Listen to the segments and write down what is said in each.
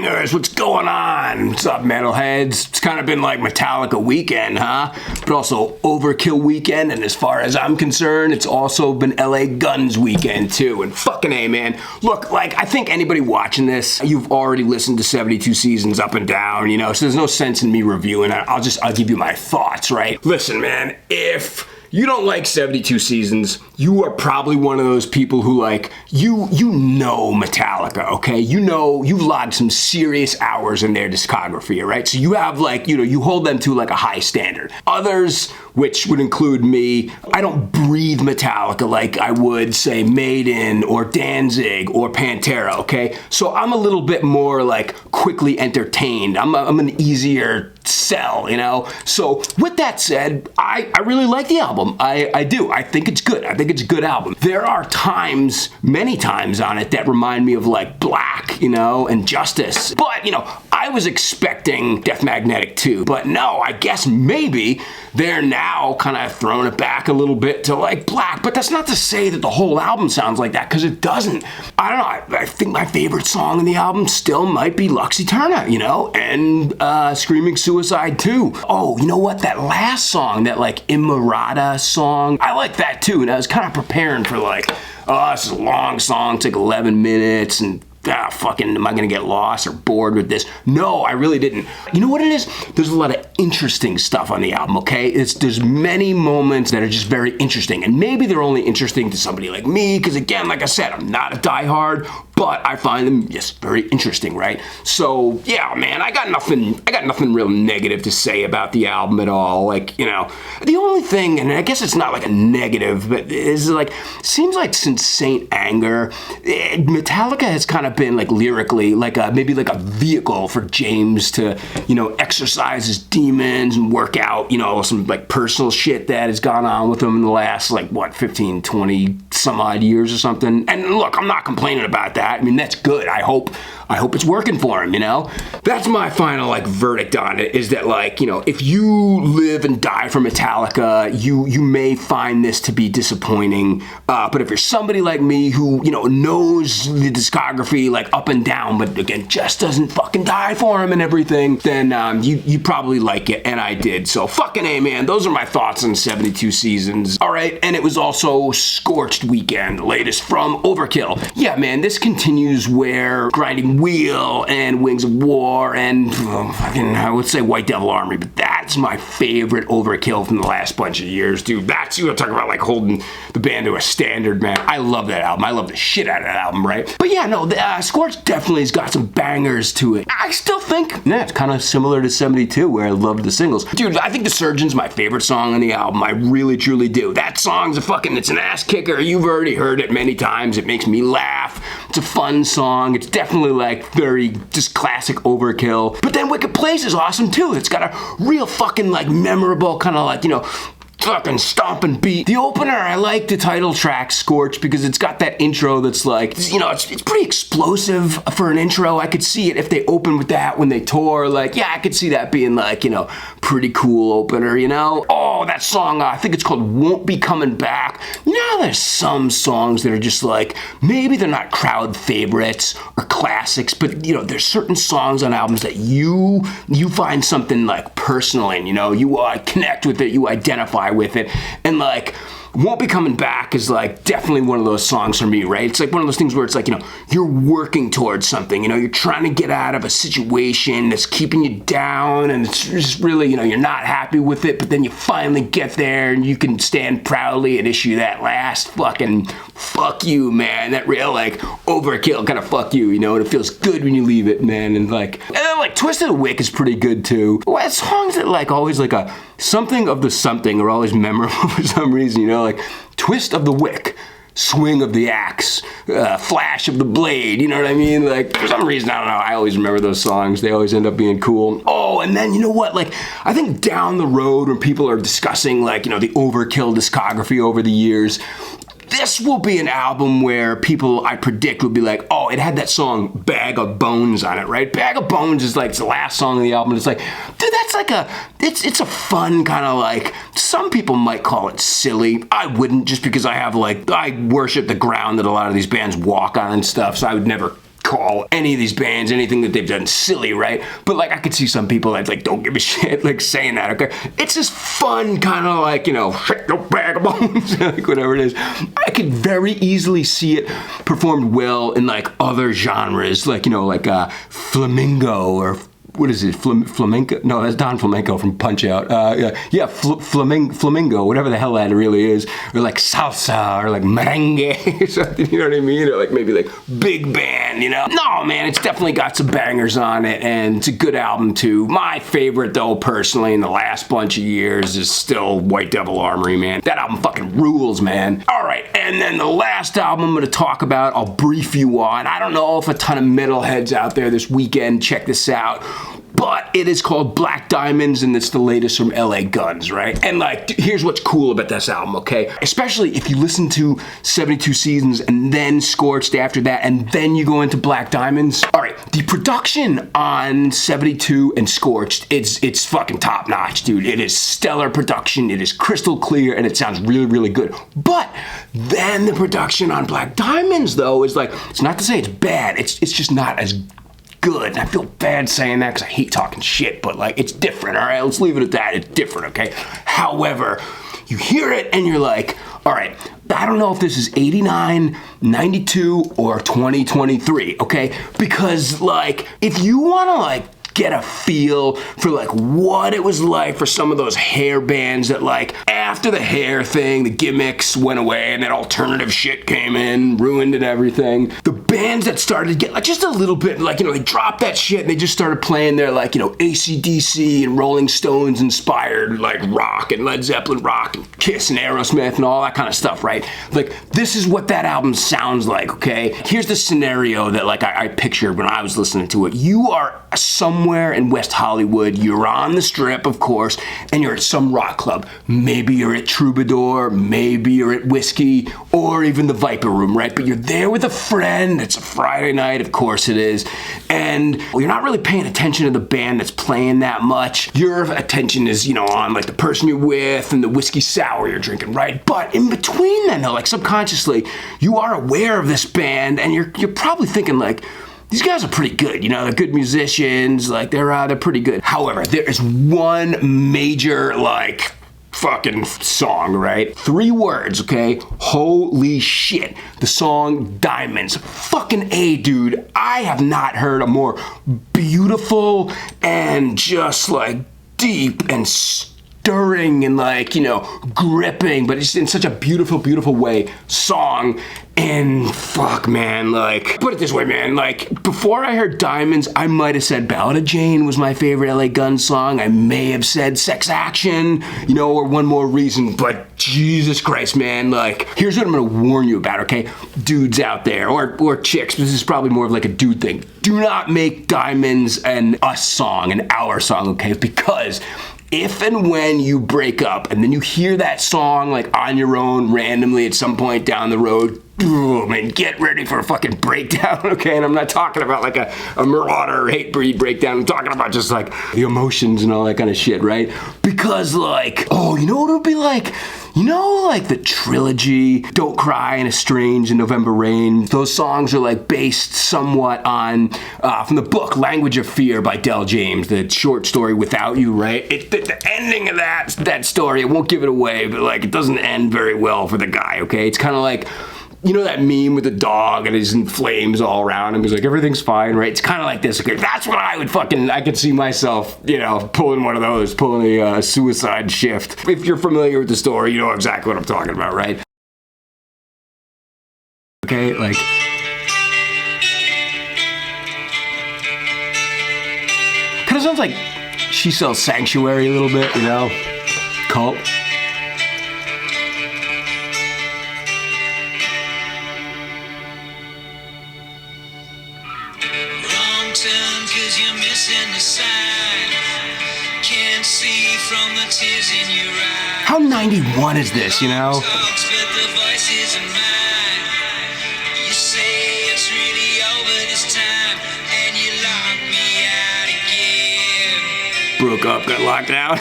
bangers, what's going on? What's up, metalheads? It's kind of been like Metallica weekend, huh? But also Overkill weekend, and as far as I'm concerned, it's also been LA Guns weekend too, and fucking A, man. Look, like, I think anybody watching this, you've already listened to 72 seasons up and down, you know, so there's no sense in me reviewing it. I'll give you my thoughts, right? Listen, man, if you don't like 72 seasons, you are probably one of those people who, like, you know Metallica, okay? You know, you've logged some serious hours in their discography, right? So you have, like, you know, you hold them to, like, a high standard. Others, which would include me, I don't breathe Metallica like I would, say, Maiden or Danzig or Pantera, okay? So I'm a little bit more, like, quickly entertained. I'm an easier sell, you know? So with that said, I really like the album. I do. I think it's good. I think it's a good album. There are times, many times on it that remind me of, like, Black, you know, and Justice. But, you know, I was expecting Death Magnetic too, but no, I guess maybe they're now kind of throwing it back a little bit to, like, Black. But that's not to say that the whole album sounds like that, because it doesn't. I don't know. I think my favorite song in the album still might be Lux Eterna, you know, and Screaming Suicide too. Oh, you know what? That last song, that, like, Imurata song, I like that too, and I was kind of preparing for, like, oh, this is a long song, it's like 11 minutes, and fucking, am I gonna get lost or bored with this? No, I really didn't. You know what it is? There's a lot of interesting stuff on the album, okay? There's many moments that are just very interesting, and maybe they're only interesting to somebody like me, because again, like I said, I'm not a diehard, but I find them just very interesting, right? So yeah, man, I got nothing real negative to say about the album at all. Like, you know, the only thing, and I guess it's not like a negative, but is, like, seems like since Saint Anger, Metallica has kind of been, like, lyrically, like maybe like a vehicle for James to, you know, exercise his demons and work out, you know, some, like, personal shit that has gone on with him in the last, like, what, 15, 20 some odd years or something. And look, I'm not complaining about that. I mean, that's good. I hope it's working for him, you know? That's my final, like, verdict on it, is that, like, you know, if you live and die for Metallica, you may find this to be disappointing. But if you're somebody like me who, you know, knows the discography, like, up and down, but again, just doesn't fucking die for him and everything, then you probably like it, and I did. So fucking A, man. Those are my thoughts on 72 seasons. All right, and it was also Scorched weekend, the latest from Overkill. Yeah, man, this continues where Grinding Wheel and Wings of War and fucking, I would say White Devil Army, but that's my favorite Overkill from the last bunch of years, dude. That's, you want to talk about, like, holding the band to a standard, man. I love that album. I love the shit out of that album, right? But yeah, no, Scorched definitely has got some bangers to it. I still think, yeah, it's kind of similar to 72, where I loved the singles. Dude, I think The Surgeon's my favorite song on the album. I really, truly do. That song's it's an ass kicker. You've already heard it many times. It makes me laugh. It's a fun song. It's definitely, like, very just classic Overkill. But then Wicked Place is awesome too. It's got a real fucking, like, memorable kind of, like, you know, fucking stomping beat. The opener, I like the title track, Scorched, because it's got that intro that's, like, you know, it's pretty explosive for an intro. I could see it if they opened with that when they tour. Like, yeah, I could see that being, like, you know, pretty cool opener, you know? Oh, that song, I think it's called Won't Be Coming Back. You know, there's some songs that are just, like, maybe they're not crowd favorites or classics, but, you know, there's certain songs on albums that you find something, like, personal in, you know? You connect with it, you identify with it, and, like, Won't Be Coming Back is, like, definitely one of those songs for me, right? It's like one of those things where it's like, you know, you're working towards something, you know, you're trying to get out of a situation that's keeping you down, and it's just really, you know, you're not happy with it, but then you finally get there and you can stand proudly and issue that last fucking fuck you, man. That real, like, Overkill kind of fuck you, you know, and it feels good when you leave it, man. And then, like, Twisted Awake is pretty good too. Well, songs that, like, always, like, a something of the something are always memorable for some reason, you know, like Twist of the Wick, Swing of the Axe, Flash of the Blade, you know what I mean? Like, for some reason, I don't know, I always remember those songs. They always end up being cool. Oh, and then, you know what, like, I think down the road when people are discussing, like, you know, the Overkill discography over the years, this will be an album where people, I predict, will be like, oh, it had that song Bag of Bones on it, right? Bag of Bones is, like, it's the last song of the album. It's like, dude, that's like it's a fun kind of, like, some people might call it silly. I wouldn't, just because I have, like, I worship the ground that a lot of these bands walk on and stuff, so I would never call any of these bands, anything that they've done silly, right? But like I could see some people that like don't give a shit like saying that, okay? It's just fun, kind of like, you know, shake your bag of bones, like whatever it is. I could very easily see it performed well in like other genres, like, you know, like flamingo or what is it? Flamenco? No, that's Don Flamenco from Punch Out. Flamingo, whatever the hell that really is. Or like salsa, or like merengue, or something, you know what I mean? Or like maybe like big band, you know? No, man, it's definitely got some bangers on it, and it's a good album too. My favorite though, personally, in the last bunch of years is still White Devil Armory, man. That album fucking rules, man. All right, and then the last album I'm gonna talk about, I'll brief you on. I don't know if a ton of metalheads out there this weekend check this out, but it is called Black Diamonds, and it's the latest from LA Guns, right? And like, here's what's cool about this album, okay? Especially if you listen to 72 Seasons and then Scorched after that, and then you go into Black Diamonds. All right, the production on 72 and Scorched, it's fucking top notch, dude. It is stellar production, it is crystal clear, and it sounds really, really good. But then the production on Black Diamonds, though, is like, it's not to say it's bad, it's just not as good. And I feel bad saying that because I hate talking shit, but like, it's different, all right? Let's leave it at that. It's different, okay? However, you hear it and you're like, all right, I don't know if this is 89, 92, or 2023, okay? Because like, if you wanna like get a feel for like what it was like for some of those hair bands that like after the hair thing, the gimmicks went away and that alternative shit came in, ruined and everything. The bands that started to get like just a little bit like, you know, they dropped that shit and they just started playing their like, you know, AC/DC and Rolling Stones inspired like rock and Led Zeppelin rock and Kiss and Aerosmith and all that kind of stuff, right? Like, this is what that album sounds like, okay? Here's the scenario that like I pictured when I was listening to it. You are somewhere in West Hollywood, you're on the Strip, of course, and you're at some rock club. Maybe you're at Troubadour, maybe you're at Whiskey, or even the Viper Room, right? But you're there with a friend, it's a Friday night, of course it is, and you're not really paying attention to the band that's playing that much. Your attention is, you know, on like the person you're with and the whiskey sour you're drinking, right? But in between then, though, like subconsciously, you are aware of this band, and you're probably thinking like, these guys are pretty good, you know, they're good musicians, like they're pretty good. However, there is one major like fucking song, right? 3 words, okay? Holy shit. The song Diamonds. Fucking A, dude. I have not heard a more beautiful and just like deep and stirring and like, you know, gripping, but it's in such a beautiful, beautiful way song. And fuck, man, like, put it this way, man, like, before I heard Diamonds, I might have said Ballad of Jane was my favorite LA Guns song. I may have said Sex Action, you know, or One More Reason, but Jesus Christ, man, like, here's what I'm gonna warn you about, okay? Dudes out there, or chicks, this is probably more of like a dude thing. Do not make Diamonds an us song, an our song, okay? Because if and when you break up and then you hear that song like on your own randomly at some point down the road, oh man, get ready for a fucking breakdown, okay? And I'm not talking about like a Marauder hate breed breakdown. I'm talking about just like the emotions and all that kind of shit, right? Because like, oh, you know what it would be like? You know, like the trilogy, Don't Cry and Estrange and November Rain, those songs are like based somewhat on, from the book Language of Fear by Del James, the short story Without You, right? The ending of that story, I won't give it away, but like it doesn't end very well for the guy, okay? It's kind of like, you know that meme with the dog and he's in flames all around him? He's like, everything's fine, right? It's kind of like this. Okay, that's what I could see myself, you know, pulling one of those, pulling a suicide shift. If you're familiar with the story, you know exactly what I'm talking about, right? Okay, like, kind of sounds like She Sells Sanctuary a little bit, you know? Cult. How 91 is this, you know? Broke up, got locked out.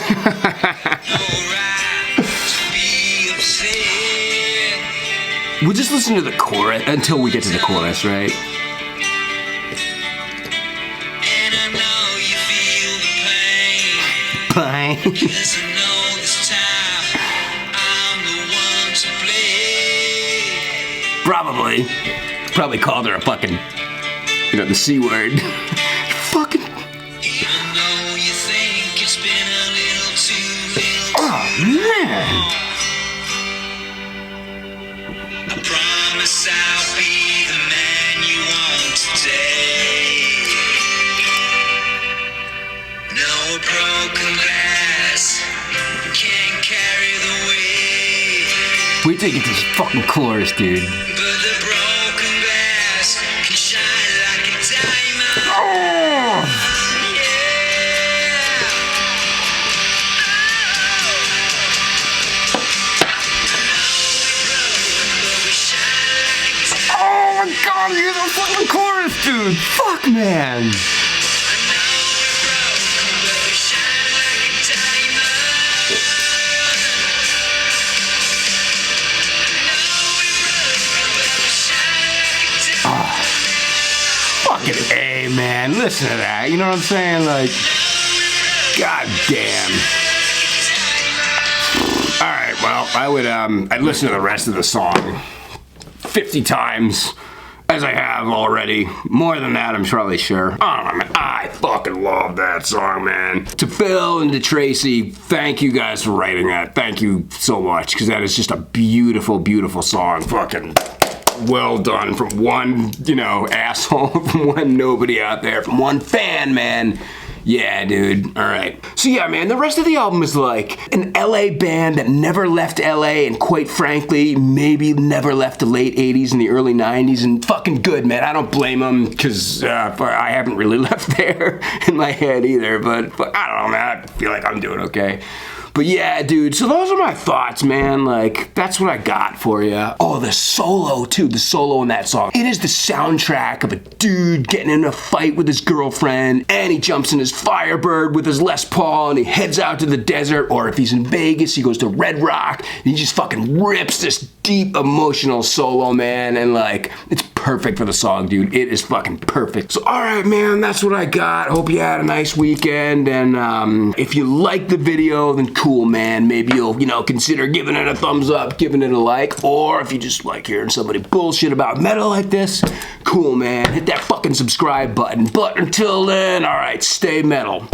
We'll just listen to the chorus until we get to the chorus, right? 'Cause I know this time I'm the one to blame. Probably called her a fucking, you know, the C word. Fucking. Even though you think it's been a little too Oh, man. I promise I'll be the man you want today. No broken glass can carry the weight. Wait till you get this fucking chorus, dude. But the broken glass can shine like a diamond. Oh. Oh my god, you hear the fucking chorus, dude. Fuck, man. Fucking A, man. Listen to that. You know what I'm saying? Like, god damn. Alright, well, I'd listen to the rest of the song 50 times, as I have already. More than that, I'm probably sure. I don't know, man. I fucking love that song, man. To Phil and to Tracy, thank you guys for writing that. Thank you so much, because that is just a beautiful, beautiful song. Fucking well done from one, you know, asshole, from one nobody out there, from one fan, man. Yeah, dude. All right. So yeah, man, the rest of the album is like an LA band that never left LA, and quite frankly, maybe never left the late 80s and the early 90s, and fucking good, man. I don't blame them, because I haven't really left there in my head either, but I don't know, man. I feel like I'm doing okay. But yeah, dude, so those are my thoughts, man. Like, that's what I got for you. Oh, the solo, too. The solo in that song. It is the soundtrack of a dude getting in a fight with his girlfriend, and he jumps in his Firebird with his Les Paul, and he heads out to the desert, or if he's in Vegas, he goes to Red Rock, and he just fucking rips this deep, emotional solo, man, and like, it's perfect for the song, dude. It is fucking perfect. So, all right, man, that's what I got. Hope you had a nice weekend, and if you liked the video, then cool, man. Maybe you'll, you know, consider giving it a thumbs up, giving it a like, or if you just like hearing somebody bullshit about metal like this, cool, man. Hit that fucking subscribe button. But until then, all right, stay metal.